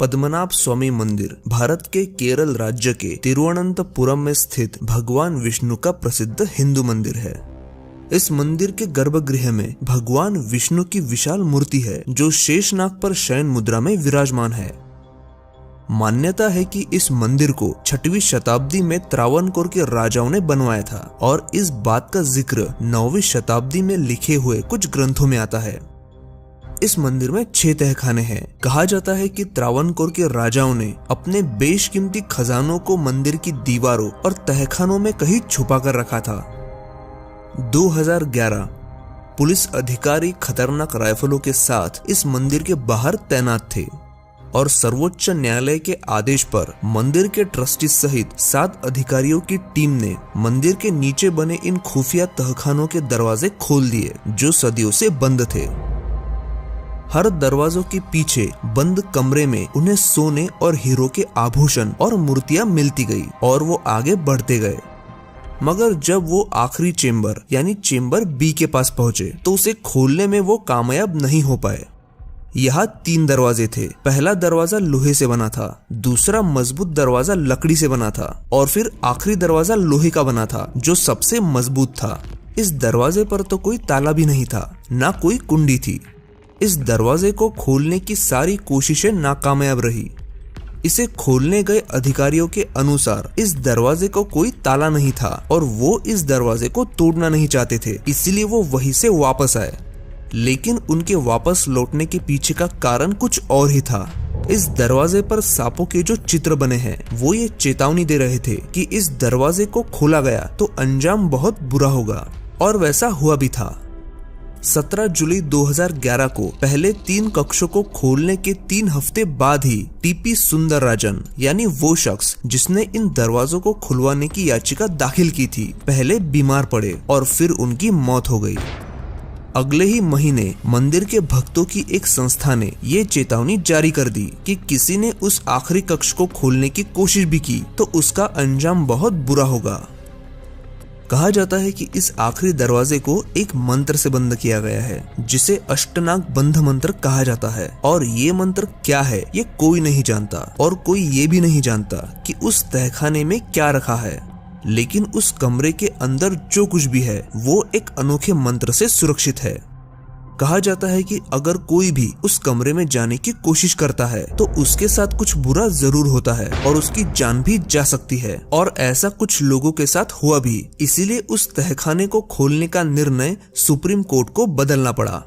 पद्मनाभ स्वामी मंदिर भारत के केरल राज्य के तिरुवनंतपुरम में स्थित भगवान विष्णु का प्रसिद्ध हिंदू मंदिर है। इस मंदिर के गर्भगृह में भगवान विष्णु की विशाल मूर्ति है जो शेषनाग पर शयन मुद्रा में विराजमान है। मान्यता है कि इस मंदिर को 6वीं शताब्दी में त्रावणकोर के राजाओं ने बनवाया था और इस बात का जिक्र 9वीं शताब्दी में लिखे हुए कुछ ग्रंथों में आता है। इस मंदिर में 6 तहखाने हैं। कहा जाता है कि त्रावणकोर के राजाओं ने अपने बेशकीमती खजानों को मंदिर की दीवारों और तहखानों में कहीं छुपा कर रखा था। 2011 पुलिस अधिकारी खतरनाक राइफलों के साथ इस मंदिर के बाहर तैनात थे और सर्वोच्च न्यायालय के आदेश पर मंदिर के ट्रस्टी सहित 7 अधिकारियों की टीम ने मंदिर के नीचे बने इन खुफिया तहखानों के दरवाजे खोल दिए जो सदियों से बंद थे। हर दरवाजों के पीछे बंद कमरे में उन्हें सोने और हीरो के आभूषण और मूर्तियां मिलती गई और वो आगे बढ़ते गए। मगर जब वो आखिरी चेंबर यानी चेंबर बी के पास पहुंचे तो उसे खोलने में वो कामयाब नहीं हो पाए। यहाँ 3 दरवाजे थे। पहला दरवाजा लोहे से बना था, दूसरा मजबूत दरवाजा लकड़ी से बना था और फिर आखिरी दरवाजा लोहे का बना था जो सबसे मजबूत था। इस दरवाजे पर तो कोई ताला भी नहीं था, ना कोई कुंडी थी। इस दरवाजे को खोलने की सारी कोशिशें नाकामयाब रही। इसे खोलने गए अधिकारियों के अनुसार इस दरवाजे को कोई ताला नहीं था और वो इस दरवाजे को तोड़ना नहीं चाहते थे, इसलिए वो वहीं से वापस आए। लेकिन उनके वापस लौटने के पीछे का कारण कुछ और ही था। इस दरवाजे पर सांपों के जो चित्र बने हैं वो ये चेतावनी दे रहे थे कि इस दरवाजे को खोला गया तो अंजाम बहुत बुरा होगा, और वैसा हुआ भी था। 17 जुलाई 2011 को पहले 3 कक्षों को खोलने के 3 हफ्ते बाद ही टीपी सुंदरराजन यानी वो शख्स जिसने इन दरवाजों को खुलवाने की याचिका दाखिल की थी, पहले बीमार पड़े और फिर उनकी मौत हो गई। अगले ही महीने मंदिर के भक्तों की एक संस्था ने ये चेतावनी जारी कर दी कि किसी ने उस आखिरी कक्ष को खोलने की कोशिश भी की तो उसका अंजाम बहुत बुरा होगा। कहा जाता है कि इस आखिरी दरवाजे को एक मंत्र से बंद किया गया है जिसे अष्टनाग बंध मंत्र कहा जाता है, और ये मंत्र क्या है ये कोई नहीं जानता और कोई ये भी नहीं जानता कि उस तहखाने में क्या रखा है। लेकिन उस कमरे के अंदर जो कुछ भी है वो एक अनोखे मंत्र से सुरक्षित है। कहा जाता है कि अगर कोई भी उस कमरे में जाने की कोशिश करता है तो उसके साथ कुछ बुरा जरूर होता है और उसकी जान भी जा सकती है, और ऐसा कुछ लोगों के साथ हुआ भी। इसीलिए उस तहखाने को खोलने का निर्णय सुप्रीम कोर्ट को बदलना पड़ा।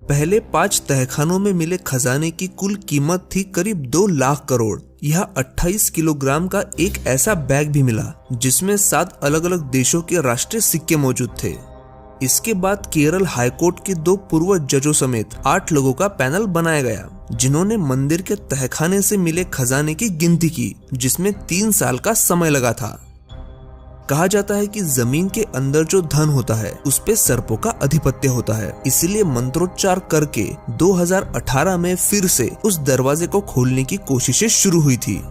पहले 5 तहखानों में मिले खजाने की कुल कीमत थी करीब 2 लाख करोड़। यहाँ 28 किलोग्राम का एक ऐसा बैग भी मिला जिसमें 7 अलग अलग देशों के राष्ट्रीय सिक्के मौजूद थे। इसके बाद केरल हाईकोर्ट के 2 पूर्व जजों समेत 8 लोगों का पैनल बनाया गया जिन्होंने मंदिर के तहखाने से मिले खजाने की गिनती की, जिसमें 3 साल का समय लगा था। कहा जाता है कि जमीन के अंदर जो धन होता है उस पे सर्पों का अधिपत्य होता है, इसीलिए मंत्रोच्चार करके 2018 में फिर से उस दरवाजे को खोलने की कोशिशें शुरू हुई थी।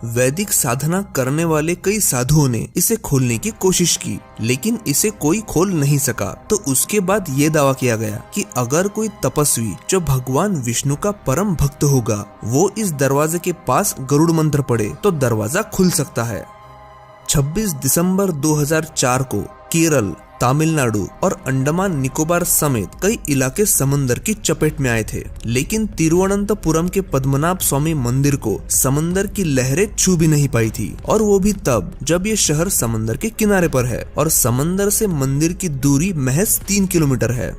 वैदिक साधना करने वाले कई साधुओं ने इसे खोलने की कोशिश की, लेकिन इसे कोई खोल नहीं सका। तो उसके बाद ये दावा किया गया कि अगर कोई तपस्वी जो भगवान विष्णु का परम भक्त होगा वो इस दरवाजे के पास गरुड़ मंत्र पढ़े तो दरवाजा खुल सकता है। 26 दिसंबर 2004 को केरल, तमिलनाडु और अंडमान निकोबार समेत कई इलाके समंदर की चपेट में आए थे, लेकिन तिरुवनंतपुरम के पद्मनाभ स्वामी मंदिर को समंदर की लहरें छू भी नहीं पाई थी, और वो भी तब जब ये शहर समंदर के किनारे पर है और समंदर से मंदिर की दूरी महज 3 किलोमीटर है।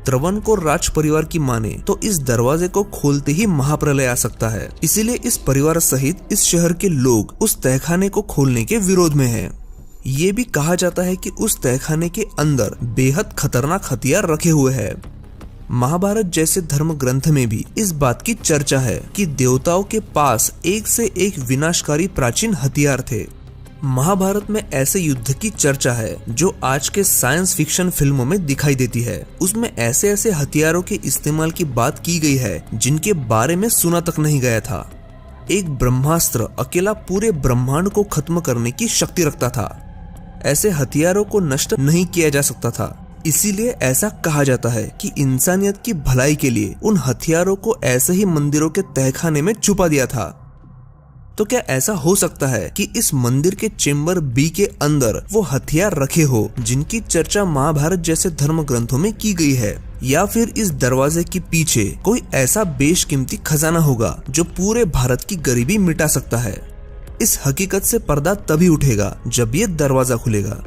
त्रावणकोर राज परिवार की माने तो इस दरवाजे को खोलते ही महाप्रलय आ सकता है, इसीलिए इस परिवार सहित इस शहर के लोग उस तहखाने को खोलने के विरोध में हैं। ये भी कहा जाता है कि उस तहखाने के अंदर बेहद खतरनाक हथियार रखे हुए हैं। महाभारत जैसे धर्म ग्रंथ में भी इस बात की चर्चा है कि देवताओं के पास एक से एक विनाशकारी प्राचीन हथियार थे। महाभारत में ऐसे युद्ध की चर्चा है जो आज के साइंस फिक्शन फिल्मों में दिखाई देती है। उसमें ऐसे ऐसे हथियारों के इस्तेमाल की बात की गई है जिनके बारे में सुना तक नहीं गया था। एक ब्रह्मास्त्र अकेला पूरे ब्रह्मांड को खत्म करने की शक्ति रखता था। ऐसे हथियारों को नष्ट नहीं किया जा सकता था। इसीलिए ऐसा कहा जाता है कि इंसानियत की भलाई के लिए उन हथियारों को ऐसे ही मंदिरों के तहखाने में छुपा दिया था। तो क्या ऐसा हो सकता है कि इस मंदिर के चेंबर बी के अंदर वो हथियार रखे हो जिनकी चर्चा महाभारत जैसे धर्म ग्रंथों में की गई है, या फिर इस दरवाजे के पीछे कोई ऐसा बेशकीमती खजाना होगा जो पूरे भारत की गरीबी मिटा सकता है। इस हकीकत से पर्दा तभी उठेगा जब ये दरवाजा खुलेगा।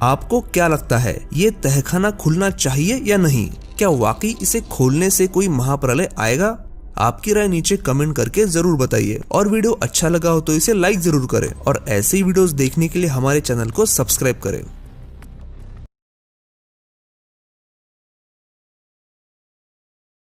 आपको क्या लगता है, ये तहखाना खुलना चाहिए या नहीं? क्या वाकई इसे खोलने से कोई महाप्रलय आएगा? आपकी राय नीचे कमेंट करके जरूर बताइए, और वीडियो अच्छा लगा हो तो इसे लाइक जरूर करें और ऐसे ही वीडियोस देखने के लिए हमारे चैनल को सब्सक्राइब करें।